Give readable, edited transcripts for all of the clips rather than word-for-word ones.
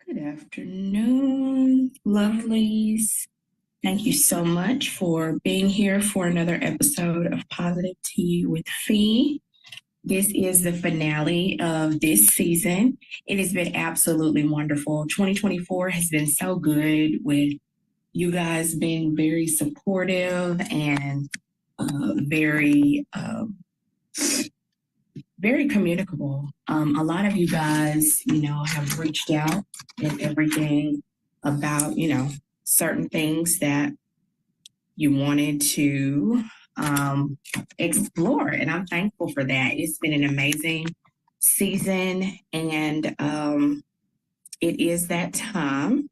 Good afternoon, lovelies. Thank you so much for being here for another episode of Positive Tea with Fee. This is the finale of this season. It has been absolutely wonderful. 2024 has been so good with you guys being very supportive and very communicable. A lot of you guys, have reached out and everything about, certain things that you wanted to explore. And I'm thankful for that. It's been an amazing season. And it is that time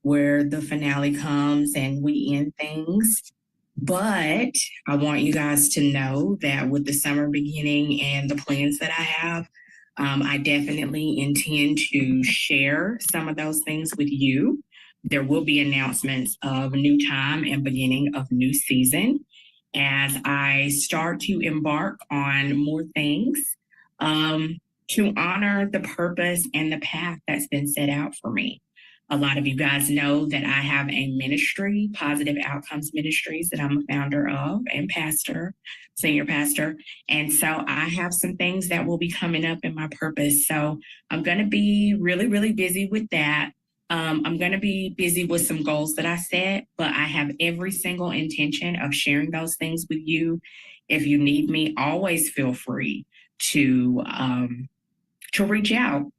where the finale comes and we end things. But I want you guys to know that with the summer beginning and the plans that I have, I definitely intend to share some of those things with you. There will be announcements of new time and beginning of new season as I start to embark on more things to honor the purpose and the path that's been set out for me. A lot of you guys know that I have a ministry, Positive Outcomes Ministries, that I'm a founder of and pastor, senior pastor. And so I have some things that will be coming up in my purpose. So I'm going to be really, really busy with that. I'm going to be busy with some goals that I set, but I have every single intention of sharing those things with you. If you need me, always feel free to reach out.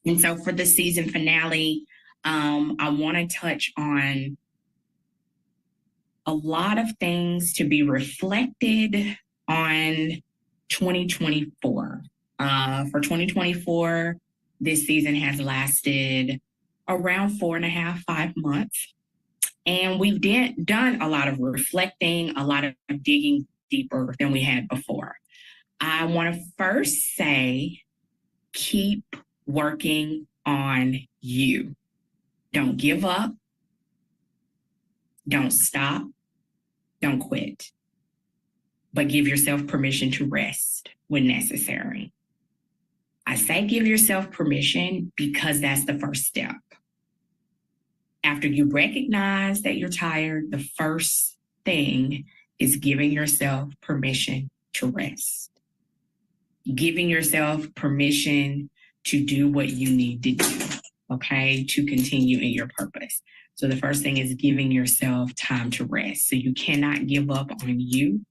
And so for the season finale, I want to touch on a lot of things to be reflected on 2024. For 2024, this season has lasted around 4.5, 5 months. And we've done a lot of reflecting, a lot of digging deeper than we had before. I want to first say, keep working on you. Don't give up. Don't stop. Don't quit. But give yourself permission to rest when necessary. I say give yourself permission because that's the first step. After you recognize that you're tired, the first thing is giving yourself permission to rest. Giving yourself permission to do what you need to do. Okay, to continue in your purpose. So the first thing is giving yourself time to rest. So you cannot give up on you.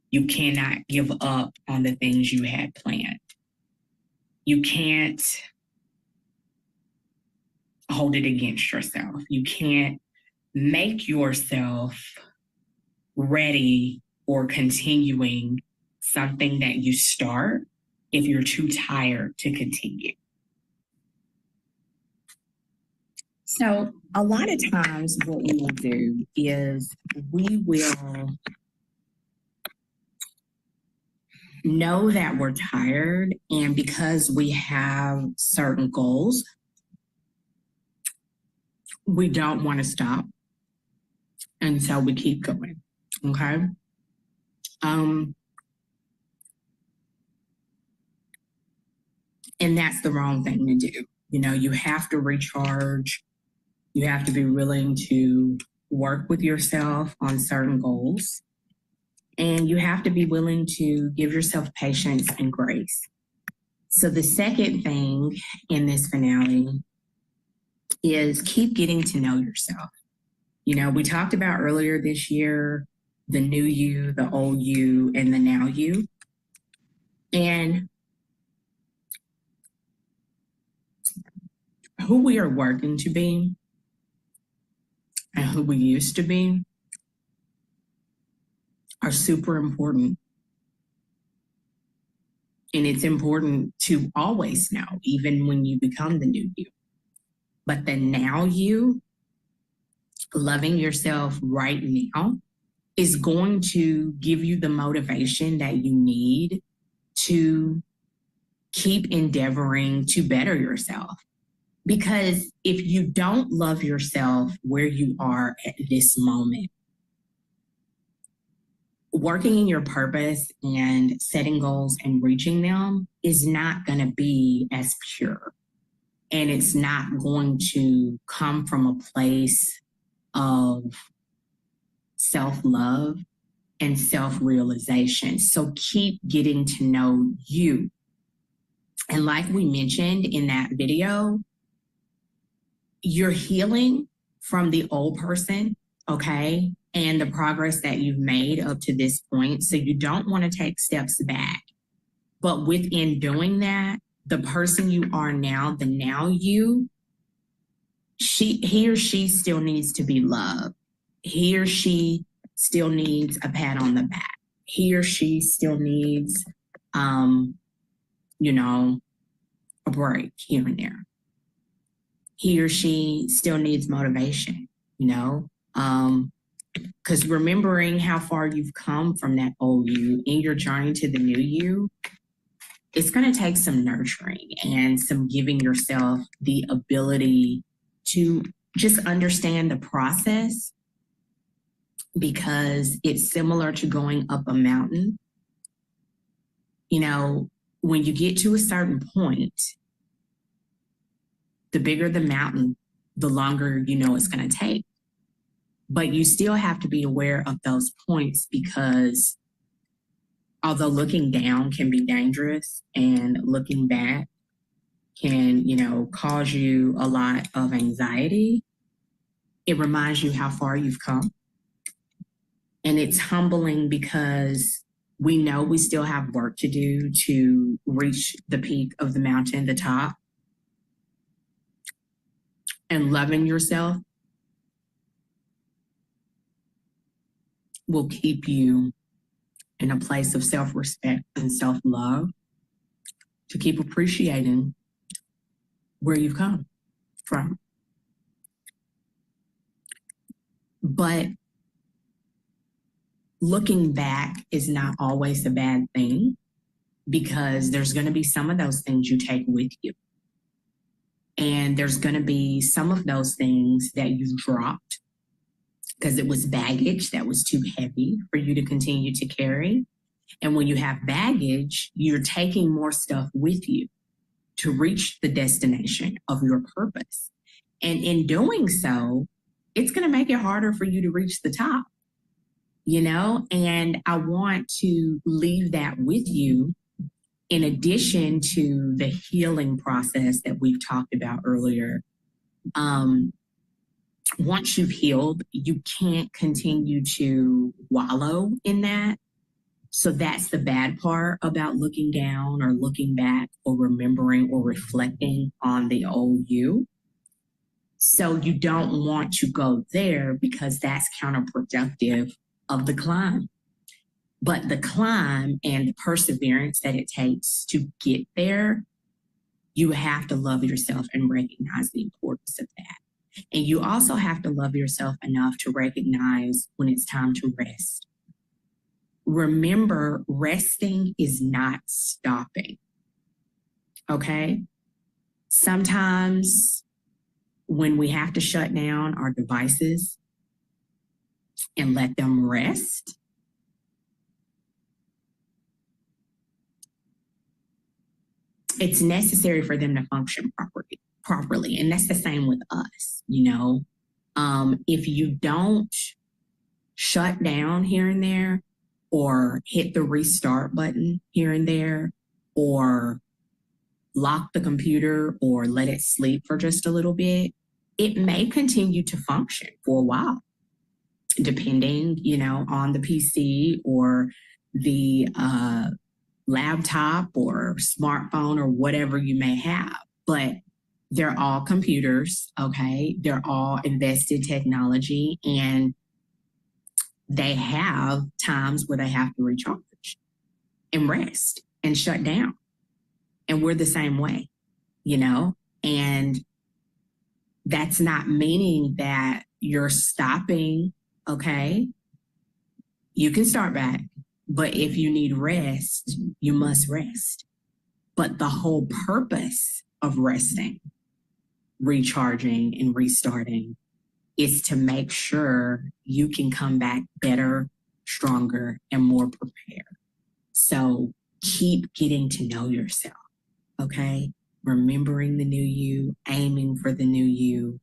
You cannot give up on the things you had planned. You can't hold it against yourself. You can't make yourself ready or continuing something that you start if you're too tired to continue. So a lot of times what we will do is we will know that we're tired, and because we have certain goals, we don't want to stop. And so we keep going, okay? And that's the wrong thing to do. You have to recharge. You have to be willing to work with yourself on certain goals. And you have to be willing to give yourself patience and grace. So the second thing in this finale is keep getting to know yourself. We talked about earlier this year, the new you, the old you, and the now you. And who we are working to be and who we used to be are super important. And it's important to always know, even when you become the new you. But the now you, loving yourself right now, is going to give you the motivation that you need to keep endeavoring to better yourself. Because if you don't love yourself where you are at this moment, working in your purpose and setting goals and reaching them is not going to be as pure. And it's not going to come from a place of self-love and self-realization. So keep getting to know you. And like we mentioned in that video, you're healing from the old person, okay, and the progress that you've made up to this point. So you don't want to take steps back. But within doing that, the person you are now, the now you, he or she still needs to be loved. He or she still needs a pat on the back. He or she still needs, you know, a break here and there. He or she still needs motivation, you know, because remembering how far you've come from that old you in your journey to the new you, it's going to take some nurturing and some giving yourself the ability to just understand the process, because it's similar to going up a mountain. You know, when you get to a certain point, the bigger the mountain, the longer you know it's going to take. But you still have to be aware of those points, because although looking down can be dangerous and looking back can, you know, cause you a lot of anxiety, it reminds you how far you've come. And it's humbling because we know we still have work to do to reach the peak of the mountain, the top. And loving yourself will keep you in a place of self-respect and self-love to keep appreciating where you've come from. But looking back is not always a bad thing, because there's going to be some of those things you take with you. And there's going to be some of those things that you've dropped because it was baggage that was too heavy for you to continue to carry. And when you have baggage, you're taking more stuff with you to reach the destination of your purpose. And in doing so, it's going to make it harder for you to reach the top, you know? And I want to leave that with you, in addition to the healing process that we've talked about earlier. Once you've healed, you can't continue to wallow in that. So that's the bad part about looking down or looking back or remembering or reflecting on the old you. So you don't want to go there, because that's counterproductive of the climb. But the climb and the perseverance that it takes to get there, you have to love yourself and recognize the importance of that. And you also have to love yourself enough to recognize when it's time to rest. Remember, resting is not stopping, okay? Sometimes when we have to shut down our devices and let them rest, it's necessary for them to function properly. And that's the same with us, you know. If you don't shut down here and there, or hit the restart button here and there, or lock the computer or let it sleep for just a little bit, it may continue to function for a while, depending, you know, on the PC or the laptop or smartphone or whatever you may have. But they're all computers, okay? They're all invested technology, and they have times where they have to recharge and rest and shut down. And we're the same way, you know? And that's not meaning that you're stopping, okay? You can start back, but if you need rest, you must rest. But the whole purpose of resting, recharging, and restarting is to make sure you can come back better, stronger, and more prepared. So keep getting to know yourself, okay? remembering the new you, aiming for the new you,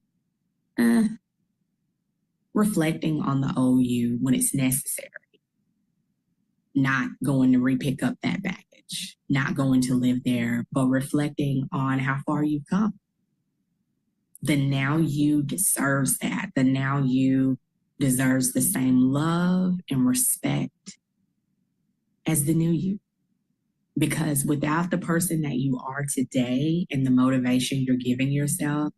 reflecting on the old you when it's necessary, not going to repick up that baggage, not going to live there, but reflecting on how far you've come. The now you deserves that. The now you deserves the same love and respect as the new you. Because without the person that you are today and the motivation you're giving yourself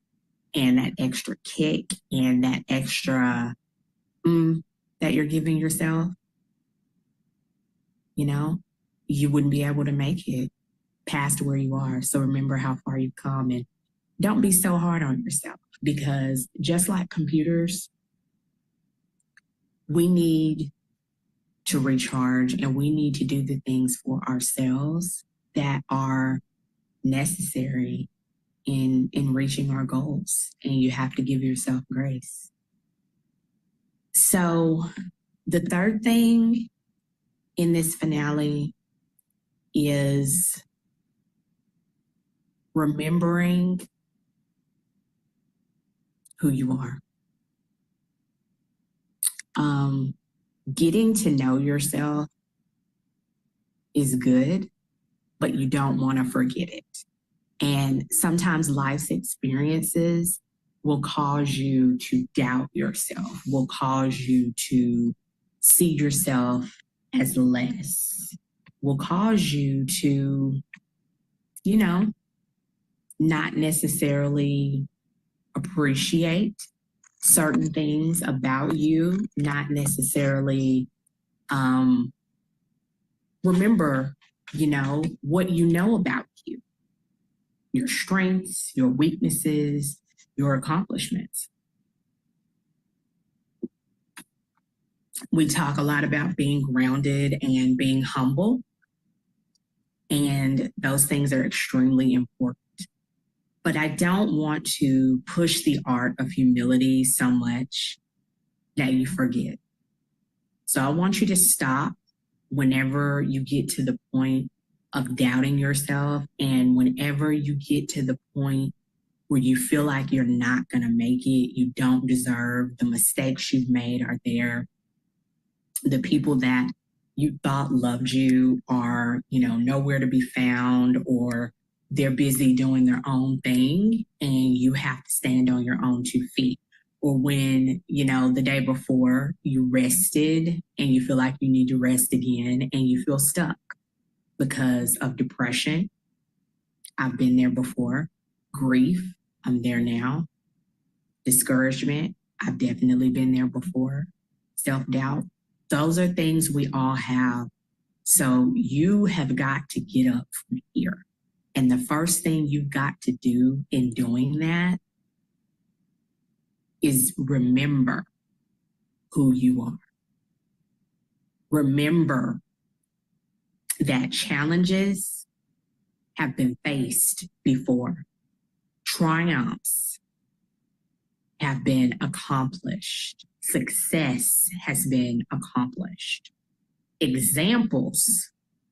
and that extra kick and that extra that you're giving yourself, you know, you wouldn't be able to make it past where you are. So remember how far you've come and don't be so hard on yourself, because just like computers, we need to recharge and we need to do the things for ourselves that are necessary in reaching our goals. And you have to give yourself grace. So the third thing in this finale is remembering who you are. Getting to know yourself is good, but you don't want to forget it. And sometimes life's experiences will cause you to doubt yourself, will cause you to see yourself as less, will cause you to, you know, not necessarily appreciate certain things about you, not necessarily remember, you know, what you know about you, your strengths, your weaknesses, your accomplishments. We talk a lot about being grounded and being humble, and those things are extremely important. But I don't want to push the art of humility so much that you forget. So I want you to stop whenever you get to the point of doubting yourself, and whenever you get to the point where you feel like you're not going to make it, you don't deserve, the mistakes you've made are there, the people that you thought loved you are, you know, nowhere to be found, or they're busy doing their own thing and you have to stand on your own 2 feet. Or when, you know, the day before you rested and you feel like you need to rest again and you feel stuck because of depression. I've been there before. Grief, I'm there now. Discouragement, I've definitely been there before. Self-doubt, those are things we all have. So you have got to get up from here. And the first thing you've got to do in doing that is remember who you are. Remember that challenges have been faced before. Triumphs have been accomplished. Success has been accomplished. Examples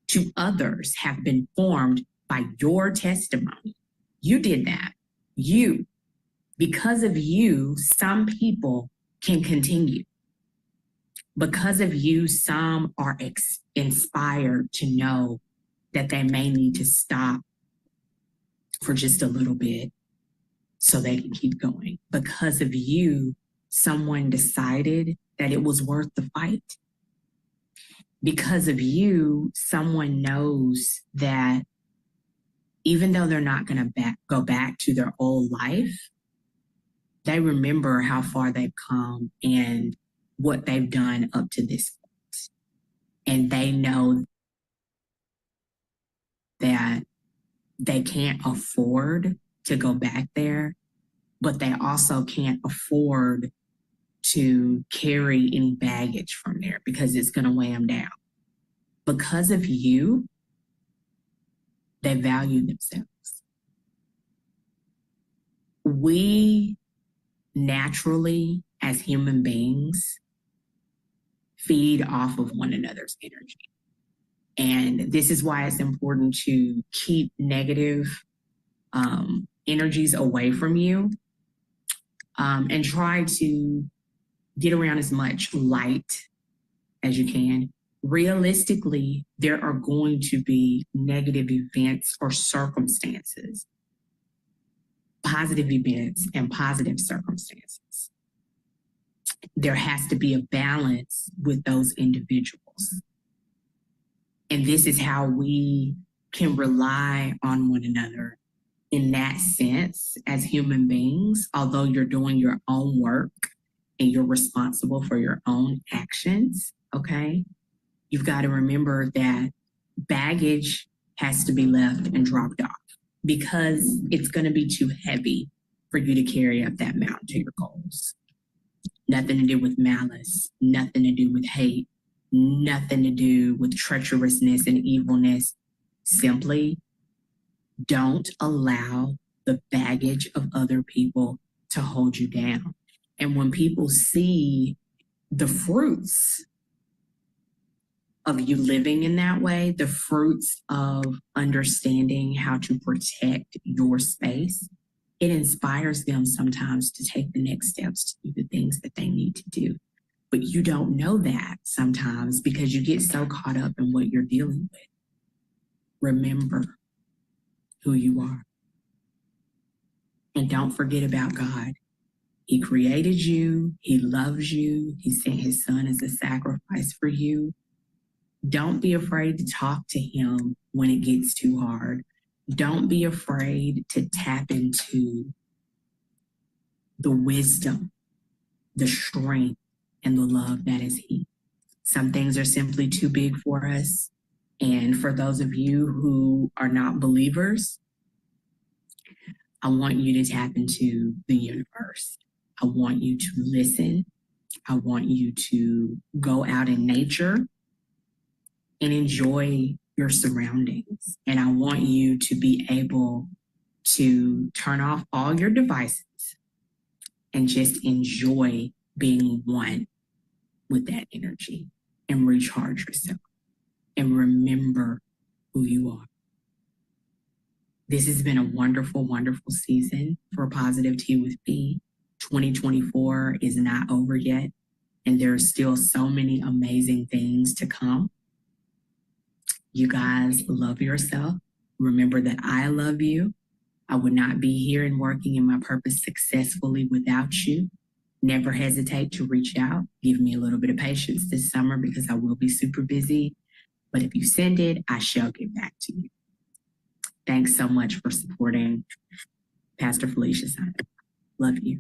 to others have been formed by your testimony. You did that. You. Because of you, some people can continue. Because of you, some are inspired to know that they may need to stop for just a little bit so they can keep going. Because of you, someone decided that it was worth the fight. Because of you, someone knows that even though they're not going to go back to their old life, they remember how far they've come and what they've done up to this point. And they know that they can't afford to go back there, but they also can't afford to carry any baggage from there because it's going to weigh them down. Because of you, they value themselves. We naturally, as human beings, feed off of one another's energy. And this is why it's important to keep negative energies away from you, and try to get around as much light as you can. Realistically, there are going to be negative events or circumstances, positive events and positive circumstances. There has to be a balance with those individuals. And this is how we can rely on one another in that sense as human beings. Although you're doing your own work and you're responsible for your own actions, okay? You've got to remember that baggage has to be left and dropped off because it's going to be too heavy for you to carry up that mountain to your goals. Nothing to do with malice, nothing to do with hate, nothing to do with treacherousness and evilness. Simply don't allow the baggage of other people to hold you down. And when people see the fruits of you living in that way, the fruits of understanding how to protect your space, it inspires them sometimes to take the next steps to do the things that they need to do. But you don't know that sometimes because you get so caught up in what you're dealing with. Remember who you are. And don't forget about God. He created you. He loves you. He sent his son as a sacrifice for you. Don't be afraid to talk to him when it gets too hard. Don't be afraid to tap into the wisdom, the strength, and the love that is he. Some things are simply too big for us. And for those of you who are not believers, I want you to tap into the universe. I want you to listen. I want you to go out in nature and enjoy your surroundings. And I want you to be able to turn off all your devices and just enjoy being one with that energy and recharge yourself and remember who you are. This has been a wonderful, wonderful season for Positive Tea with B. 2024 is not over yet, and there are still so many amazing things to come. You guys love yourself. Remember that I love you. I would not be here and working in my purpose successfully without you. Never hesitate to reach out. Give me a little bit of patience this summer because I will be super busy. But if you send it, I shall get back to you. Thanks so much for supporting Pastor Felicia Simon. Love you.